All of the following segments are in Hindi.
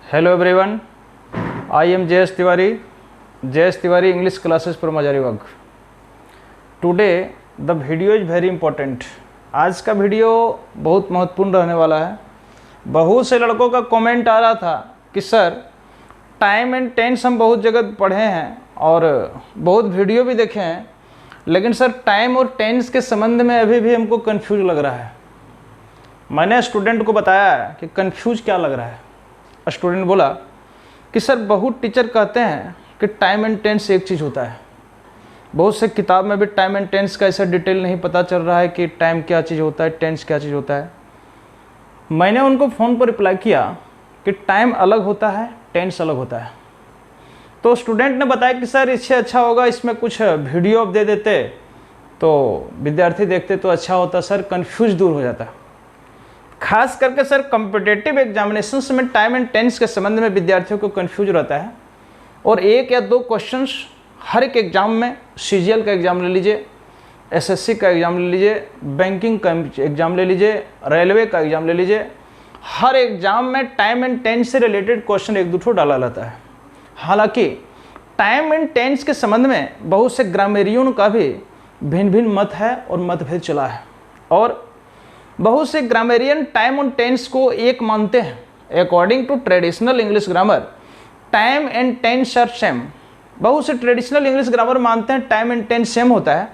Hello everyone, I am JS Tiwari English classes from Hazaribagh. Today the video is very important. आज का वीडियो बहुत महत्वपूर्ण रहने वाला है। बहुत से लड़कों का कमेंट आ रहा था कि सर टाइम एंड टेंस हम बहुत जगह पढ़े हैं और बहुत वीडियो भी देखे हैं, लेकिन सर टाइम और टेंस के संबंध में अभी भी हमको कंफ्यूज लग रहा है। मैंने स्टूडेंट को बताया कि कंफ्यूज क्या लग रहा है। स्टूडेंट बोला कि सर बहुत टीचर कहते हैं कि टाइम एंड टेंस एक चीज़ होता है। बहुत से किताब में भी टाइम एंड टेंस का ऐसा डिटेल नहीं पता चल रहा है कि टाइम क्या चीज़ होता है, टेंस क्या चीज़ होता है। मैंने उनको फ़ोन पर रिप्लाई किया कि टाइम अलग होता है, टेंस अलग होता है। तो स्टूडेंट ने बताया कि सर इससे अच्छा होगा इसमें कुछ वीडियो आप दे देते तो विद्यार्थी देखते तो अच्छा होता, सर कन्फ्यूज दूर हो जाता। खास करके सर कॉम्पिटिटिव एग्जामिनेशंस में टाइम एंड टेंस के संबंध में विद्यार्थियों को कंफ्यूज रहता है और एक या दो क्वेश्चंस हर एक एग्जाम में, सीजीएल का एग्ज़ाम ले लीजिए, एसएससी का एग्ज़ाम ले लीजिए, बैंकिंग का एग्ज़ाम ले लीजिए, रेलवे का एग्ज़ाम ले लीजिए, हर एग्जाम में टाइम एंड टेंस से रिलेटेड क्वेश्चन एक दो डाला जाता है। हालांकि टाइम एंड टेंस के संबंध में बहुत से ग्रामेरियन का भी भिन्न भिन्न मत है और मतभेद चला है और बहुत से ग्रामेरियन टाइम और टेंस को एक मानते हैं। According to traditional English grammar time and tense are same. बहुत से ट्रेडिशनल इंग्लिश ग्रामर मानते हैं टाइम एंड टेंस सेम होता है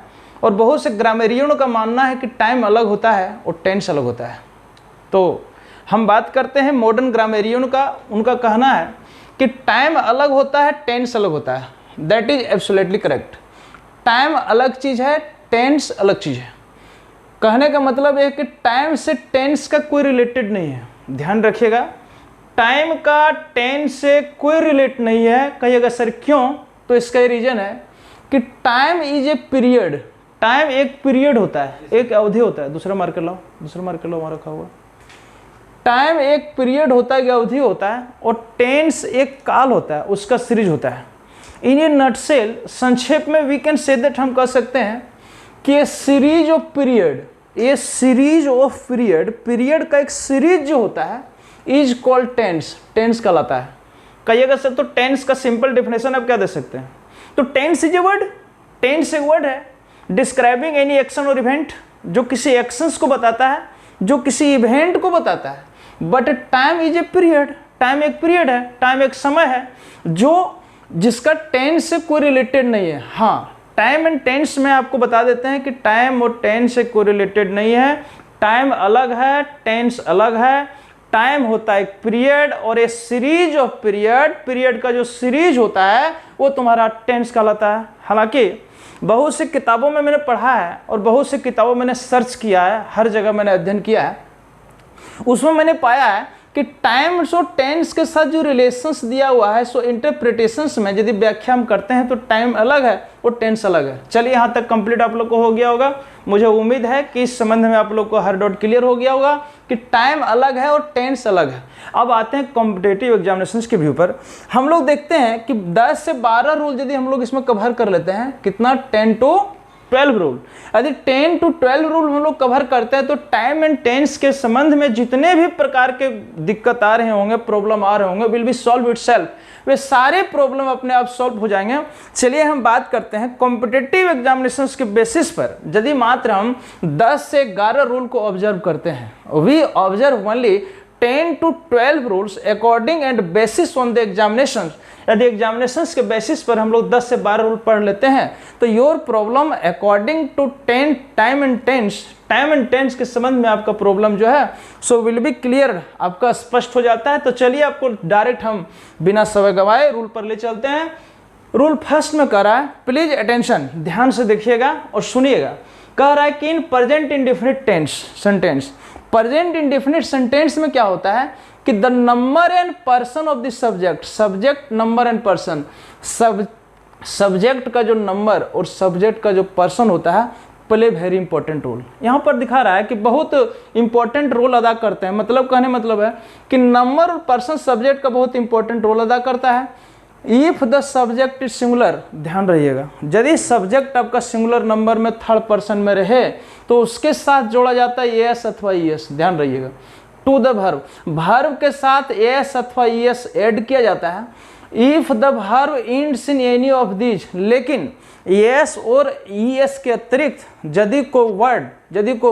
और बहुत से ग्रामेरियनों का मानना है कि टाइम अलग होता है और टेंस अलग होता है। तो हम बात करते हैं मॉडर्न ग्रामेरियन का। उनका कहना है कि टाइम अलग होता है, टेंस अलग होता है। That is absolutely correct. Time अलग चीज़ है, टेंस अलग चीज़ है। कहने का मतलब है कि टाइम से टेंस का कोई रिलेटेड नहीं है। ध्यान रखिएगा, टाइम का टेंस से कोई रिलेट नहीं है। कहिएगा सर क्यों? तो इसका ये रीज़न है कि time is a period. Time एक पीरियड होता है, एक अवधि होता है। दूसरा मार्कर लाओ, वहाँ रखा हुआ। टाइम एक पीरियड होता है, एक अवधि होता है और टेंस एक काल होता है, उसका सीरीज होता है। इन ए नटसेल, संक्षेप में वी कैन से दैट, हम कह सकते हैं कि ये सीरीज ऑफ पीरियड, ये सीरीज ऑफ पीरियड का एक सीरीज जो होता है इज कॉल्ड टेंस। टेंस कहलाता है। कहिएगा सर तो टेंस का सिंपल डेफिनेशन आप क्या दे सकते हैं? तो tense is a word. Tense एक वर्ड है डिस्क्राइबिंग एनी एक्शन और इवेंट, जो किसी एक्शंस को बताता है, जो किसी इवेंट को बताता है। But time is a period. Time एक पीरियड है, टाइम एक समय है जो जिसका टेंस से कोई रिलेटेड नहीं है। हाँ, टाइम एंड टेंस में आपको बता देते हैं कि टाइम और टेंस से कोई रिलेटेड नहीं है। टाइम अलग है, टेंस अलग है। टाइम होता है एक पीरियड और ए सीरीज ऑफ पीरियड का जो सीरीज होता है वो तुम्हारा टेंस कहलाता है। हालांकि बहुत सी किताबों में मैंने पढ़ा है और बहुत सी किताबों में मैंने सर्च किया है, हर जगह मैंने अध्ययन किया है, उसमें मैंने पाया है कि टाइम और टेंस के साथ जो रिलेशंस दिया हुआ है, सो इंटरप्रिटेशंस में यदि व्याख्या हम करते हैं तो टाइम अलग है और टेंस अलग है। चलिए यहाँ तक कंप्लीट आप लोग को हो गया होगा। मुझे उम्मीद है कि इस संबंध में आप लोग को हर डाउट क्लियर हो गया होगा कि टाइम अलग है और टेंस अलग है। अब आते हैं कॉम्पिटिटिव एग्जामिनेशंस के व्यू पर। हम लोग देखते हैं कि 10 से 12 रूल यदि हम लोग इसमें कवर कर लेते हैं, कितना 10 to 12 रूल, यदि 10 to 12 रूल हम लोग कवर करते हैं तो टाइम एंड टेंस के संबंध में जितने भी प्रकार के दिक्कत आ रहे होंगे, प्रॉब्लम आ रहे होंगे, विल बी सॉल्व इटसेल्फ। वे सारे प्रॉब्लम अपने आप सॉल्व हो जाएंगे। चलिए हम बात करते हैं कॉम्पिटिटिव एग्जामिनेशंस के बेसिस पर यदि मात्र हम 10 से 11 रूल को ऑब्जर्व करते हैं, we observe only 10 to 12 rules according and basis on the examination. यदि एग्जामिनेशंस के बेसिस पर हम लोग 10 से 12 रूल पढ़ लेते हैं तो your problem according to time and tense के संबंध में आपका प्रॉब्लम जो है सो विल बी क्लियर, आपका स्पष्ट हो जाता है। तो चलिए आपको डायरेक्ट हम बिना समय गवाए रूल पर ले चलते हैं। रूल फर्स्ट में कह रहा है, प्लीज अटेंशन, ध्यान से देखिएगा और सुनिएगा। कह रहा है कि in present indefinite sentence, present indefinite sentence में क्या होता है कि the number and person of the subject number and person, subject का जो नंबर और सब्जेक्ट का जो पर्सन होता है प्ले वेरी इंपॉर्टेंट रोल। यहाँ पर दिखा रहा है कि बहुत इंपॉर्टेंट रोल अदा करते हैं। मतलब कहने मतलब है कि नंबर और पर्सन सब्जेक्ट का बहुत इंपॉर्टेंट रोल अदा करता है। If the subject is singular, ध्यान रहिएगा, यदि सब्जेक्ट आपका सिंगुलर नंबर में थर्ड पर्सन में रहे तो उसके साथ जोड़ा जाता है एस अथवा ईएस। ध्यान रहिएगा, टू द वर्ब, वर्ब के साथ एस अथवा ईएस ऐड किया जाता है। If the verb ends in any of these, लेकिन एस और ईएस के अतिरिक्त यदि को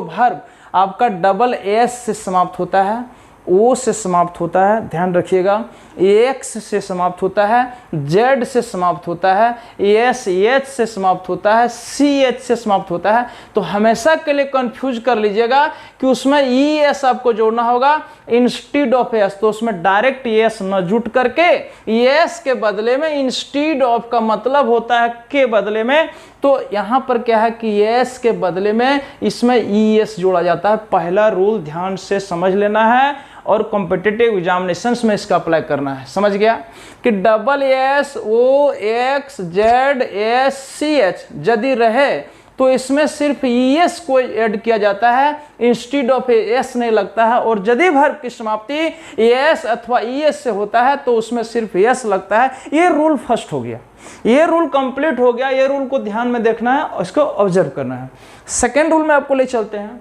वर्ब आपका डबल एस से समाप्त होता है, ओ से समाप्त होता है, ध्यान रखिएगा, एक्स से समाप्त होता है, जेड से समाप्त होता है, एस एच से समाप्त होता है, सी एच से समाप्त होता है, तो हमेशा के लिए कंफ्यूज कर लीजिएगा कि उसमें ई एस आपको जोड़ना होगा इंस्टीड ऑफ एस। तो उसमें डायरेक्ट एस न जुट करके एस के बदले में इंस्टीड ऑफ का मतलब होता है के बदले में, तो यहाँ पर क्या है कि एस के बदले में इसमें ई एस जोड़ा जाता है। पहला रूल ध्यान से समझ लेना है और कॉम्पिटिटिव एग्जामिनेशंस में इसका अप्लाई करना है। समझ गया कि double S O X Z S C H यदि रहे तो इसमें सिर्फ ई एस को ऐड किया जाता है, इंस्टीड ऑफ एस नहीं लगता है। और यदि वर्ब की समाप्ति एस अथवा ई एस से होता है तो उसमें सिर्फ एस लगता है। ये रूल फर्स्ट हो गया, ये रूल कंप्लीट हो गया। ये रूल को ध्यान में देखना है और इसको ऑब्जर्व करना है। सेकेंड रूल में आपको ले चलते हैं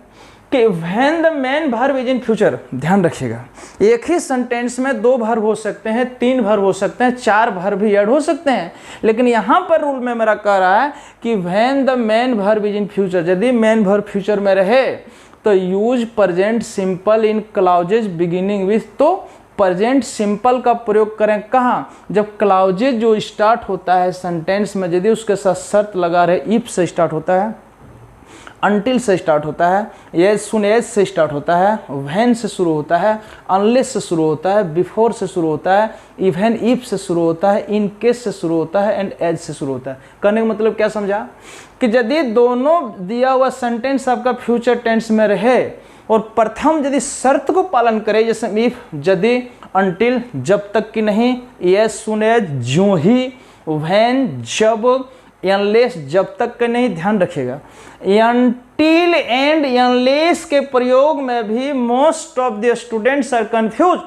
कि when the main verb is in future, ध्यान रखिएगा, एक ही सेंटेंस में दो वर्ब हो सकते हैं, तीन वर्ब हो सकते हैं, चार वर्ब भी ऐड हो सकते हैं, लेकिन यहाँ पर रूल में मेरा कह रहा है कि when the main verb is in future, यदि मेन वर्ब फ्यूचर में रहे तो use present simple in clauses beginning with, तो प्रेजेंट सिंपल का प्रयोग करें कहाँ, जब क्लॉजेज जो स्टार्ट होता है सेंटेंस में, यदि उसके साथ शर्त लगा रहे, इफ से स्टार्ट होता है, अनटिल से स्टार्ट होता है, एज सुन एज से स्टार्ट होता है, व्हेन से शुरू होता है, अनलेस से शुरू होता है, बिफोर से शुरू होता है, इवन इफ से शुरू होता है, इन केस से शुरू होता है, एंड एज से शुरू होता है। कहने का मतलब क्या समझा कि यदि दोनों दिया हुआ सेंटेंस आपका फ्यूचर टेंस में रहे और प्रथम यदि शर्त को पालन करे, जैसे इफ, यदि, अनटिल जब तक कि नहीं, एज सुन एज ज्यों ही, व्हेन जब, अनलेस जब तक के नहीं, ध्यान रखिएगा। अनटिल एंड अनलेस के प्रयोग में भी most of the students are confuse,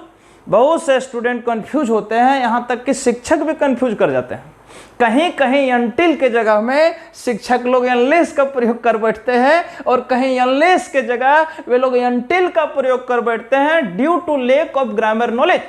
बहुत से स्टूडेंट कंफ्यूज होते हैं, यहाँ तक कि शिक्षक भी कंफ्यूज कर जाते हैं। कहीं कहीं अनटिल के जगह में शिक्षक लोग अनलेस का प्रयोग कर बैठते हैं और कहीं अनलेस के जगह वे लोग अनटिल का प्रयोग कर बैठते हैं, due to lack of grammar knowledge.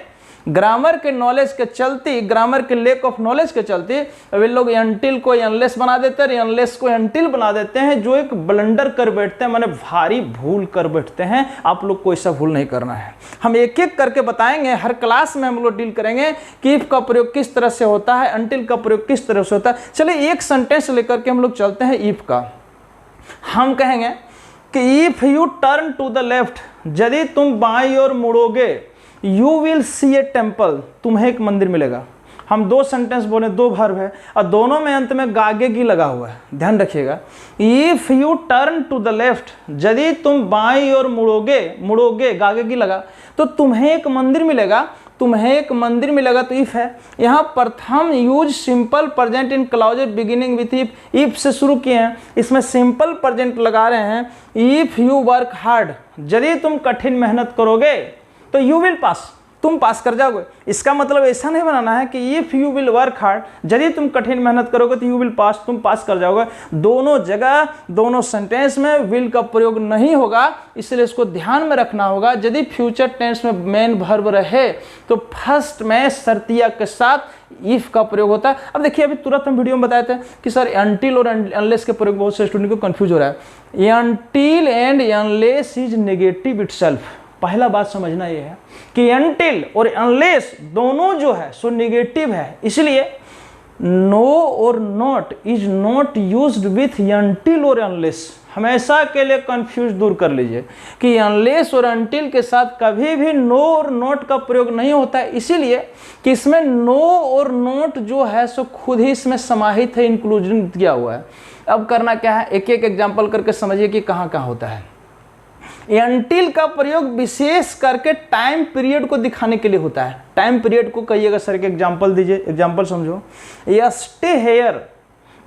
Grammar के नॉलेज के चलते, ग्रामर के लेक ऑफ नॉलेज के चलते वे लोग अनटिल को अनलेस बना देते हैं, अनलेस को अनटिल बना देते हैं, जो एक ब्लंडर कर बैठते हैं, माने भारी भूल कर बैठते हैं। आप लोग को ऐसा भूल नहीं करना है। हम एक एक करके बताएंगे, हर क्लास में हम लोग डील करेंगे कि इफ का प्रयोग किस तरह से होता है, अनटिल का प्रयोग किस तरह से होता है। चलिए एक सेंटेंस लेकर के हम लोग चलते हैं इफ का। हम कहेंगे कि if you turn to the left, यदि तुम बाईं ओर मुड़ोगे, you will see a temple, तुम्हें एक मंदिर मिलेगा। हम दो सेंटेंस बोले, दो वर्ब है और दोनों में अंत में गागे की लगा हुआ है, ध्यान रखिएगा। If you turn to the left, यदि तुम बाईं ओर मुड़ोगे गागे की लगा, तो तुम्हें एक मंदिर मिलेगा, तुम्हें एक मंदिर मिलेगा, तो इफ है। यहाँ प्रथम use simple present in clause beginning with if से शुरू किए हैं, इसमें सिंपल प्रेजेंट लगा रहे हैं। इफ यू वर्क हार्ड, यदि तुम कठिन मेहनत करोगे तो यू विल पास, तुम पास कर जाओगे। इसका मतलब ऐसा नहीं बनाना है कि if you will work hard, यदि तुम कठिन मेहनत करोगे तो यू विल पास, तुम पास कर जाओगे। दोनों जगह, दोनों सेंटेंस में विल का प्रयोग नहीं होगा, इसलिए इसको ध्यान में रखना होगा। यदि फ्यूचर टेंस में मेन वर्ब रहे तो फर्स्ट में शर्तिया के साथ इफ का प्रयोग होता है। अब देखिए, अभी तुरंत हम वीडियो में बताए थे कि सर अनटिल और अनलेस के प्रयोग बहुत से स्टूडेंट को कंफ्यूज हो रहा है। Until and unless is negative itself. पहला बात समझना यह है कि अनटिल और अनलेस दोनों जो है सो नेगेटिव है, इसलिए नो और not is not used with until और अनलेस। हमेशा के लिए कंफ्यूज दूर कर लीजिए कि अनलेस और अनटिल के साथ कभी भी नो और नॉट का प्रयोग नहीं होता है, इसीलिए कि इसमें नो और नॉट जो है सो खुद ही इसमें समाहित है, इंक्लूजन किया हुआ है। अब करना क्या है, एक एक एग्जाम्पल करके समझिए कि कहाँ कहाँ होता है। अनटिल का प्रयोग विशेष करके टाइम पीरियड को दिखाने के लिए होता है। टाइम पीरियड को कहिएगा सर के एग्जाम्पल दीजिए, एग्जाम्पल समझो। या स्टे हेयर,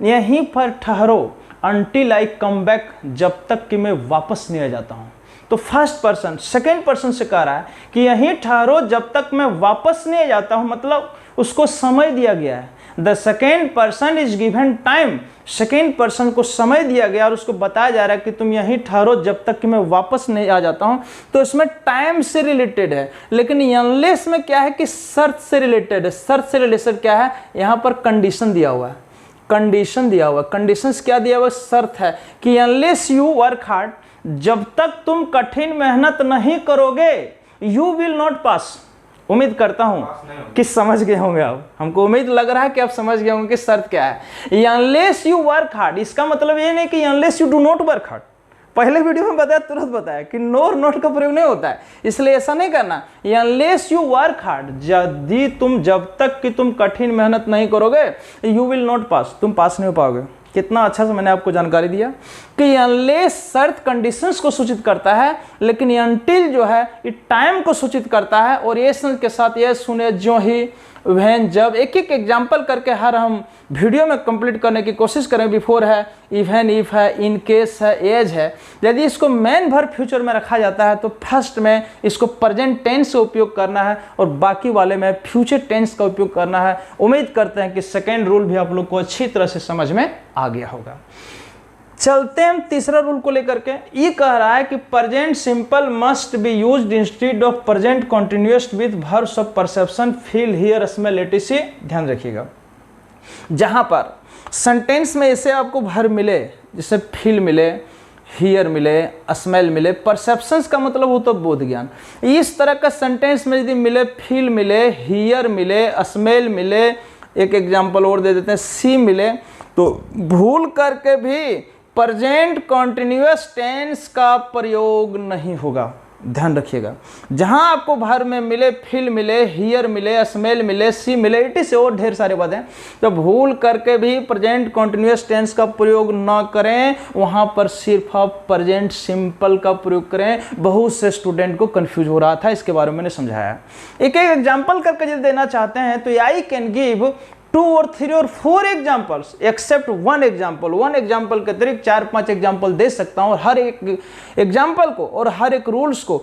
यहीं पर ठहरो, अनटिल आई कम बैक, जब तक कि मैं वापस नहीं आ जाता हूँ। तो फर्स्ट पर्सन सेकेंड पर्सन से कह रहा है कि यहीं ठहरो जब तक मैं वापस नहीं आ जाता हूँ, मतलब उसको समय दिया गया है। The second person is given time, second person को समय दिया गया और उसको बताया जा रहा है कि तुम यहीं ठहरो जब तक कि मैं वापस नहीं आ जाता हूं, तो इसमें टाइम से रिलेटेड है। लेकिन अनलेस में क्या है कि शर्त से रिलेटेड है। शर्त से रिलेटेड क्या है, यहां पर कंडीशन दिया हुआ है, कंडीशन दिया हुआ है। कंडीशंस क्या दिया हुआ है, शर्त है कि अनलेस यू वर्क हार्ड, जब तक तुम कठिन मेहनत नहीं करोगे यू विल नॉट पास। उम्मीद करता हूं कि समझ गए होंगे आप, हमको उम्मीद लग रहा है कि आप समझ गए होंगे कि शर्त क्या है। अनलेस यू वर्क हार्ड, इसका मतलब ये नहीं कि unless you do not work hard. पहले वीडियो में बताया, तुरंत बताया कि नो और नॉट का प्रयोग नहीं होता है, इसलिए ऐसा नहीं करना। अनलेस यू वर्क हार्ड, यदि तुम, जब तक कि तुम कठिन मेहनत नहीं करोगे यू विल नॉट पास, तुम पास नहीं हो पाओगे। कितना अच्छा से मैंने आपको जानकारी दिया कि अनलेस शर्त कंडीशंस को सूचित करता है, लेकिन अनटिल जो है ये टाइम को सूचित करता है। और ये के साथ ये सुने जो ही वैन जब, एक एक एग्जाम्पल करके हर हम वीडियो में कंप्लीट करने की कोशिश करें। बिफोर है, इवन इफ है, इन केस है, एज है। यदि इसको मेन वर्ब फ्यूचर में रखा जाता है तो फर्स्ट में इसको प्रेजेंट टेंस से उपयोग करना है और बाकी वाले में फ्यूचर टेंस का उपयोग करना है। उम्मीद करते हैं कि सेकेंड रूल भी आप लोग को अच्छी तरह से समझ में आ गया होगा। चलते हैं तीसरा रूल को लेकर के। ये कह रहा है कि present simple must be used instead of present continuous with verbs of perception, feel, hear, smell, etc. ध्यान रखिएगा, जहां पर सेंटेंस में ऐसे आपको वर्ब मिले, जैसे फील मिले, हियर मिले, स्मेल मिले, परसेप्शंस का मतलब होता है बोध ज्ञान। इस तरह का सेंटेंस में यदि मिले, फील मिले, हियर मिले, स्मेल मिले, एक एग्जाम्पल और दे देते हैं, सी मिले, तो भूल करके भी प्रेजेंट कॉन्टिन्यूअस टेंस का प्रयोग नहीं होगा। ध्यान रखिएगा, जहां आपको वर्ब में मिले, फील मिले, हियर मिले, स्मेल मिले, सी मिले, इट से और ढेर सारे बातें, तो भूल करके भी प्रेजेंट कॉन्टिन्यूअस टेंस का प्रयोग ना करें, वहां पर सिर्फ आप प्रेजेंट सिंपल का प्रयोग करें। बहुत से स्टूडेंट को कंफ्यूज हो रहा था, इसके बारे में मैंने समझाया। एक एक एग्जाम्पल करके यदि देना चाहते हैं तो आई कैन गिव 2 और 3 और 4 एग्जाम्पल्स एक्सेप्ट 1 एग्जाम्पल। 1 एग्जाम्पल के अतिरिक्त 4-5 एग्जाम्पल दे सकता हूँ और हर एक एग्जाम्पल को और हर एक रूल्स को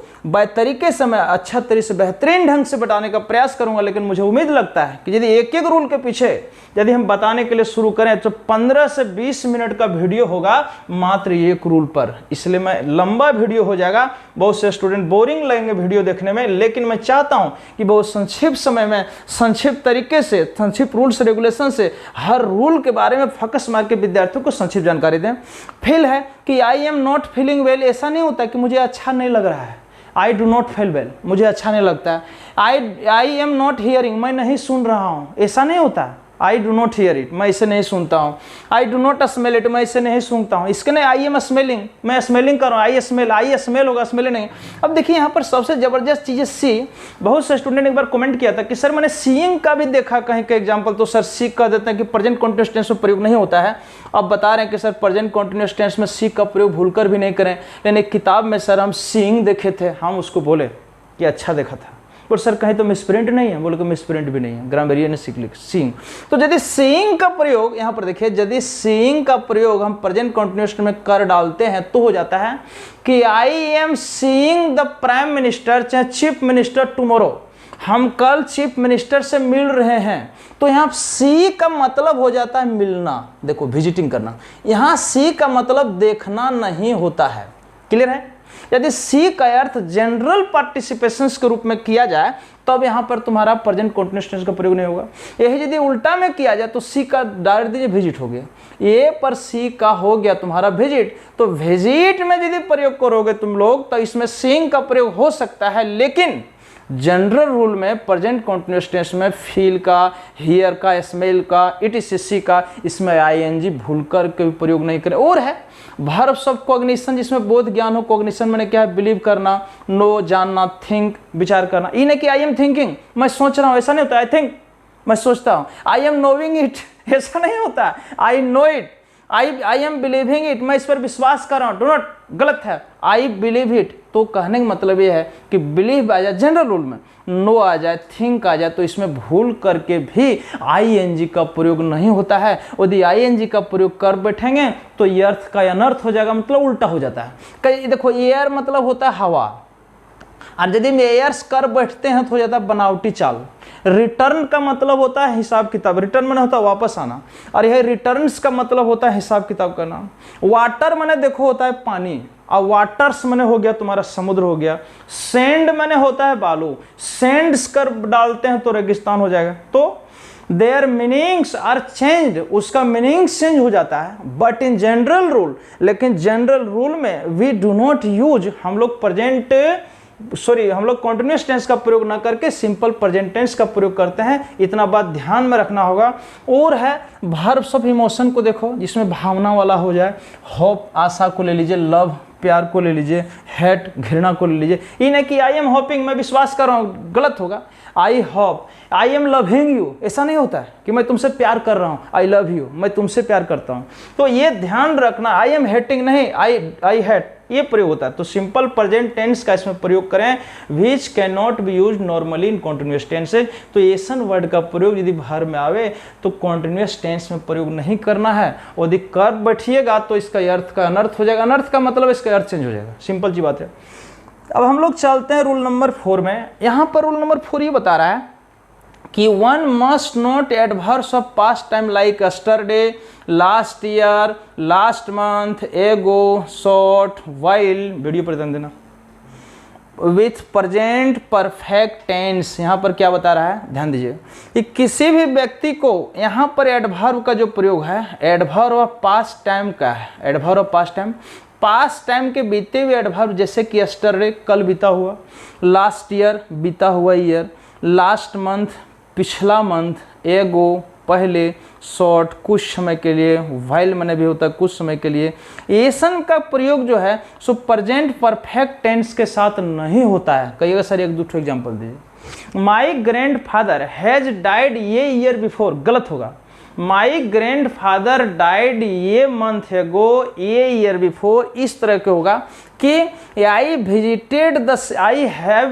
तरीके से मैं अच्छा तरीके से बेहतरीन ढंग से बताने का प्रयास करूंगा। लेकिन मुझे उम्मीद लगता है कि यदि एक एक रूल के पीछे यदि हम बताने के लिए शुरू करें तो 15 से 20 मिनट का वीडियो होगा मात्र एक रूल पर, इसलिए मैं लंबा वीडियो हो जाएगा। बहुत से स्टूडेंट बोरिंग लगेंगे वीडियो देखने में, लेकिन मैं चाहता हूं कि बहुत संक्षिप्त समय में, संक्षिप्त तरीके से, संक्षिप्त रूल्स रेगुलेशन से हर रूल के बारे में फोकस मार के विद्यार्थियों को संक्षिप्त जानकारी दें। फील है कि I am not feeling well, ऐसा नहीं होता कि मुझे अच्छा नहीं लग रहा है। I do not feel well, मुझे अच्छा नहीं लगता है। आई एम नॉट हियरिंग, मैं नहीं सुन रहा हूं, ऐसा नहीं होता। I do not here it, मैं इसे नहीं सुनता हूँ। I do not smell it, मैं इसे नहीं सुनता हूँ। इसके नहीं, आई एम स्मेलिंग, मैं स्मेलिंग कर रहा हूँ। आई स्मेल होगा, स्मेलिंग नहीं। अब देखिए यहाँ पर सबसे जबरदस्त चीज़ है सी। बहुत से स्टूडेंट एक बार कमेंट किया था कि सर मैंने सीइंग का भी देखा कहीं का एग्जाम्पल, तो सर सी कह देते हैं कि प्रेजेंट कंटीन्यूअस टेंस में प्रयोग नहीं होता है। अब बता रहे हैं कि सर प्रेजेंट कंटीन्यूअस टेंस में सी का प्रयोग भूलकर भी नहीं करें। लेकिन एक किताब में सर हम सीइंग देखे थे, हम उसको बोले कि अच्छा देखा था, पर सर कहीं तो मिसप्रिंट नहीं है, बोले कि मिसप्रिंट भी नहीं है, ग्रामरियन ने सीख ली सीइंग। तो यदि सीइंग का प्रयोग यहाँ पर देखिए, यदि सीइंग का प्रयोग हम प्रेजेंट कंटीन्यूअस में कर डालते हैं तो हो जाता है कि I am seeing the prime minister, चाहे चीफ मिनिस्टर टुमारो, हम कल चीफ मिनिस्टर से मिल रहे हैं। तो यहाँ सी का मतलब हो जाता है मिलना, देखो विजिटिंग करना। यहाँ सी का मतलब देखना नहीं होता है, क्लियर है। यदि सी का अर्थ जनरल पार्टिसिपेशंस के रूप में किया जाए तब यहां पर तुम्हारा प्रेजेंट कंटीन्यूअस टेंस का प्रयोग नहीं होगा। यही यदि उल्टा में किया जाए तो सी का डायरेक्ट दीजिए विजिट हो गया, ए पर सी का हो गया तुम्हारा विजिट। तो विजिट में यदि प्रयोग करोगे तुम लोग तो इसमें सीइंग का प्रयोग हो सकता है, लेकिन जनरल रूल में प्रेजेंट कंटीन्यूअस टेंस में फील का, हियर का, स्मेल का, इटीसी का, इसमें आईएनजी भूलकर के प्रयोग नहीं करें। और है वर्ब्स ऑफ कॉग्निशन, जिसमें बोध ज्ञान हो। कॉग्निशन मैंने क्या है, बिलीव करना, नो जानना, थिंक विचार करना। ये नहीं कि आई एम थिंकिंग, मैं सोच रहा हूँ, ऐसा नहीं होता। आई थिंक, मैं सोचता हूँ। आई एम नोइंग इट, ऐसा नहीं होता। I know it, I am believing it, मैं इस पर विश्वास कर रहा हूँ। डू नॉट, गलत है। आई बिलीव इट, तो कहने का मतलब ये है कि बिलीव आ जाए जनरल रूल में, नो आ जाए, थिंक आ जाए, तो इसमें भूल करके भी आईएनजी का प्रयोग नहीं होता है। यदि आईएनजी का प्रयोग कर बैठेंगे तो ये अर्थ का अनर्थ हो जाएगा, मतलब उल्टा हो जाता है। कई देखो, एयर मतलब होता है हवा, और यदि मेयर्स कर बैठते हैं तो हो जाता है बनावटी चाल। रिटर्न का मतलब होता है हिसाब किताब, रिटर्न माने होता है वापस आना, और यह रिटर्न्स का मतलब होता है हिसाब किताब करना। वाटर माने देखो होता है पानी, और वाटर्स माने हो गया तुम्हारा समुद्र हो गया। सैंड माने होता है बालू, सैंड्स कर डालते हैं तो रेगिस्तान हो जाएगा। तो देयर मीनिंग्स आर चेंज, उसका मीनिंग चेंज हो जाता है। बट इन जनरल रूल, लेकिन जनरल रूल में वी डू नॉट यूज, हम लोग कॉन्टिन्यूअस टेंस का प्रयोग ना करके सिंपल प्रेजेंट टेंस का प्रयोग करते हैं। इतना बात ध्यान में रखना होगा। और है वर्ब्स ऑफ इमोशन को देखो, जिसमें भावना वाला हो जाए। होप आशा को ले लीजिए, लव प्यार को ले लीजिए, हेट घृणा को ले लीजिए। ये नहीं कि आई एम होपिंग, मैं विश्वास कर रहा हूँ, गलत होगा। I hope, I am loving you, ऐसा नहीं होता है कि मैं तुमसे प्यार कर रहा हूँ। आई लव यू, मैं तुमसे प्यार करता हूँ। तो ये ध्यान रखना, आई एम हेटिंग नहीं, आई हेट, ये प्रयोग होता है। तो सिंपल प्रेजेंट टेंस का इसमें प्रयोग करें। Which can not be use normally in continuous tenses. तो एसन वर्ड का प्रयोग यदि वर्ब में आवे तो कॉन्टिन्यूअस टेंस में प्रयोग नहीं करना है। और यदि कर बैठिएगा तो इसका अर्थ का अनर्थ हो जाएगा, अनर्थ का मतलब इसका अर्थ चेंज हो जाएगा। सिंपल सी बात है। अब हम लोग चलते हैं रूल नंबर 4 में। यहाँ पर रूल नंबर 4 ये बता रहा है कि one must note adverbs of past time like yesterday, last year, last month, एगो, शॉर्ट, वाइल, वीडियो पर ध्यान देना, विथ प्रेजेंट परफेक्ट टेंस। यहाँ पर क्या बता रहा है, ध्यान दीजिए कि किसी भी व्यक्ति को यहाँ पर एडवर्ब का जो प्रयोग है, एडवर्ब ऑफ पास्ट टाइम का है। Adverb of past time, past time के बीते हुए एडवर्ब, जैसे कि यस्टरडे कल बीता हुआ, लास्ट ईयर बीता हुआ ईयर, लास्ट मंथ पिछला मंथ, एगो पहले, शॉर्ट कुछ समय के लिए, वाइल माने भी होता है कुछ समय के लिए। एसन का प्रयोग जो है सो प्रेजेंट परफेक्ट टेंस के साथ नहीं होता है। कहिएगा सर एक दो एग्जाम्पल दीजिए। My grand father has died ये ईयर बिफोर, गलत होगा। माई ग्रैंड फादर डाइड ये मंथ एगो, ये ईयर बिफोर, इस तरह के होगा कि I have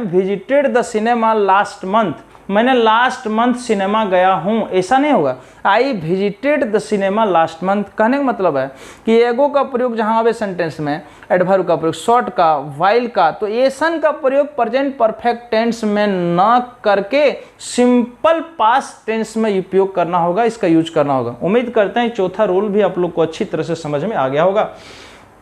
visited the cinema last month, मैंने लास्ट मंथ सिनेमा गया हूँ, ऐसा नहीं होगा। I visited the cinema last month. कहने का मतलब है कि एगो का प्रयोग जहाँ आवे सेंटेंस में, एडवर्ब का प्रयोग, शॉर्ट का, वाइल का, तो एसन का प्रयोग प्रेजेंट परफेक्ट टेंस में न करके सिंपल पास्ट टेंस में उपयोग करना होगा, इसका यूज करना होगा। उम्मीद करते हैं चौथा रूल भी आप लोग को अच्छी तरह से समझ में आ गया होगा।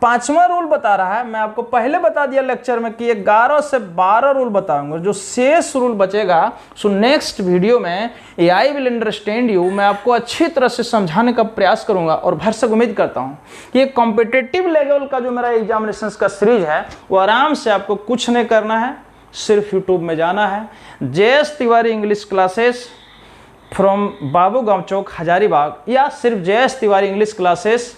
पांचवा रूल बता रहा है, मैं आपको पहले बता दिया लेक्चर में कि 11 से 12 रूल बताऊंगा। जो शेष रूल बचेगा सो नेक्स्ट वीडियो में AI विल अंडरस्टैंड यू, मैं आपको अच्छी तरह से समझाने का प्रयास करूंगा। और भरसक उम्मीद करता हूं कि ये कॉम्पिटिटिव लेवल का जो मेरा एग्जामिनेशंस का सीरीज है वो आराम से, आपको कुछ नहीं करना है, सिर्फ यूट्यूब में जाना है, JS Tiwari English classes from Babu Gaon Chowk Hazaribagh, या सिर्फ JS Tiwari English classes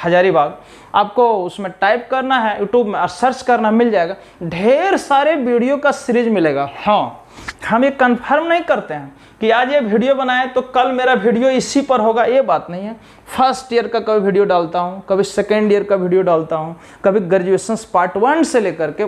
Hazaribagh, आपको उसमें टाइप करना है यूट्यूब में और सर्च करना, मिल जाएगा। ढेर सारे वीडियो का सीरीज मिलेगा। हाँ, हम ये कंफर्म नहीं करते हैं कि आज ये वीडियो बनाए तो कल मेरा वीडियो इसी पर होगा, ये बात नहीं है। फर्स्ट ईयर का कभी वीडियो डालता हूँ, कभी सेकेंड ईयर का वीडियो डालता हूँ, कभी ग्रेजुएशन पार्ट 1 से लेकर के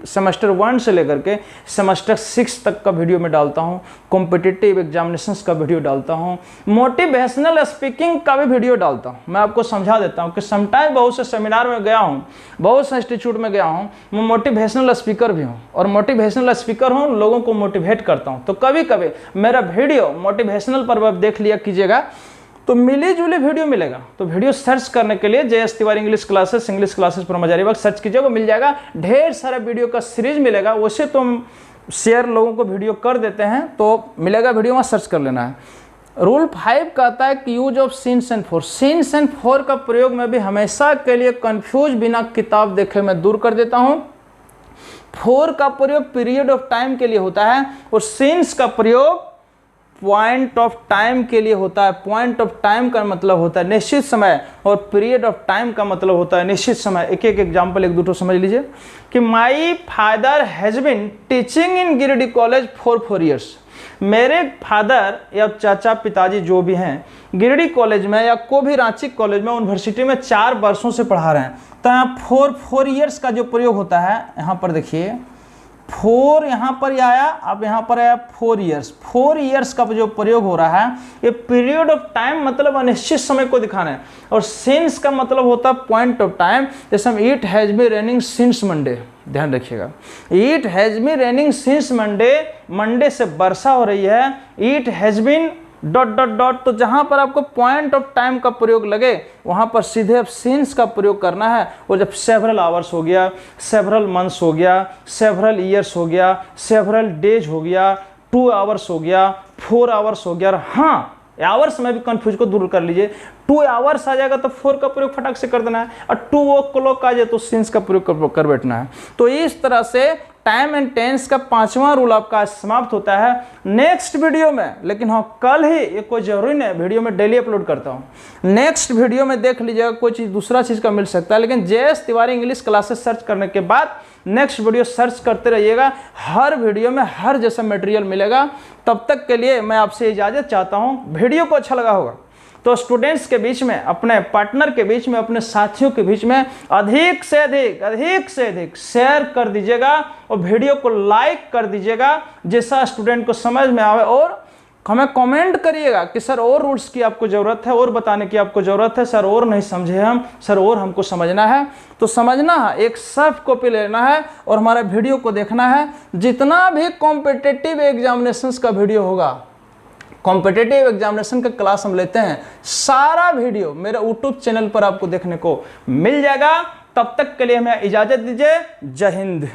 सेमेस्टर 1 से लेकर के सेमेस्टर 6 तक का वीडियो में डालता हूँ, कॉम्पिटिटिव एग्जामिनेशंस का वीडियो डालता हूँ, मोटिवेशनल स्पीकिंग का भी वीडियो डालता हूँ। मैं आपको समझा देता हूँ कि समटाइम बहुत से सेमिनार में गया हूँ, बहुत से इंस्टीट्यूट में गया हूँ, मैं मोटिवेशनल स्पीकर भी हूँ, और मोटिवेशनल स्पीकर हूँ, लोगों को मोटिवेट करता हूँ। तो कभी कभी मेरा वीडियो मोटिवेशनल पर आप देख लिया कीजिएगा तो मिली जुली वीडियो मिलेगा। तो वीडियो सर्च करने के लिए JS Tiwari English classes from Hazaribagh search कीजिएगा, मिल जाएगा। ढेर सारा वीडियो का सीरीज मिलेगा। वैसे तो हम शेयर लोगों को वीडियो कर देते हैं तो मिलेगा वीडियो, वहाँ सर्च कर लेना है। रूल 5 कहता है कि use of since and four. Since and four का प्रयोग मैं भी हमेशा के लिए कंफ्यूज बिना किताब देखे मैं दूर कर देता हूँ। फोर का प्रयोग पीरियड ऑफ टाइम के लिए होता है और सिंस का प्रयोग पॉइंट ऑफ टाइम के लिए होता है। पॉइंट ऑफ टाइम का मतलब होता है निश्चित समय, और पीरियड ऑफ टाइम का मतलब होता है निश्चित समय। एक एक एग्जाम्पल एक दो समझ लीजिए कि my father has been teaching in Giridih college for 4 years। मेरे फादर या चाचा पिताजी जो भी हैं गिरिडीह कॉलेज में या को भी रांची कॉलेज में यूनिवर्सिटी में 4 वर्षों से पढ़ा रहे हैं। तो यहाँ 4 years का जो प्रयोग होता है, यहाँ पर देखिए 4 यहाँ पर आया, अब यहाँ पर आया 4 years। 4 years का जो प्रयोग हो रहा है ये पीरियड ऑफ टाइम मतलब अनिश्चित समय को दिखाना है, और सिंस का मतलब होता है पॉइंट ऑफ टाइम। जैसे हम it has been raining since Monday, ध्यान रखिएगा। It has been raining since Monday, Monday से वर्षा हो रही है। It has been dot dot dot, तो जहाँ पर आपको पॉइंट ऑफ टाइम का प्रयोग लगे वहाँ पर सीधे अब सिंस का प्रयोग करना है। और जब सेवरल आवर्स हो गया, सेवरल मंथ्स हो गया, सेवरल ईयर्स हो गया, सेवरल डेज हो गया, 2 आवर्स हो गया, 4 आवर्स हो गया, और हाँ आवर्स में भी कंफ्यूज को दूर कर लीजिए। 2 आवर्स आ जाएगा तो 4 का प्रयोग फटाक से कर देना है, और 2 o'clock आ जाए तो सिंस का प्रयोग कर बैठना है। तो इस तरह से टाइम एंड टेंस का 5वां रूल आपका आज समाप्त होता है। नेक्स्ट वीडियो में, लेकिन हाँ कल ही, ये कोई जरूरी नहीं, वीडियो में डेली अपलोड करता हूँ। नेक्स्ट वीडियो में देख लीजिएगा, कोई चीज़ दूसरा चीज़ का मिल सकता है, लेकिन JS Tiwari English classes search करने के बाद नेक्स्ट वीडियो सर्च करते रहिएगा। हर वीडियो में हर जैसा मटेरियल मिलेगा। तब तक के लिए मैं आपसे इजाज़त चाहता हूँ। वीडियो को अच्छा लगा होगा तो स्टूडेंट्स के बीच में, अपने पार्टनर के बीच में, अपने साथियों के बीच में अधिक से अधिक शेयर कर दीजिएगा और वीडियो को लाइक कर दीजिएगा, जैसा स्टूडेंट को समझ में आवे। और हमें कमेंट करिएगा कि सर और रूल्स की आपको ज़रूरत है, और बताने की आपको ज़रूरत है, सर और नहीं समझे हम, सर और हमको समझना है। तो समझना है, एक सॉफ्ट कॉपी लेना है और हमारे वीडियो को देखना है। जितना भी कॉम्पिटिटिव एग्जामिनेशंस का वीडियो होगा, कॉम्पिटिटिव एग्जामिनेशन का क्लास हम लेते हैं, सारा वीडियो मेरे यूट्यूब चैनल पर आपको देखने को मिल जाएगा। तब तक के लिए हमें इजाज़त दीजिए। जय हिंद।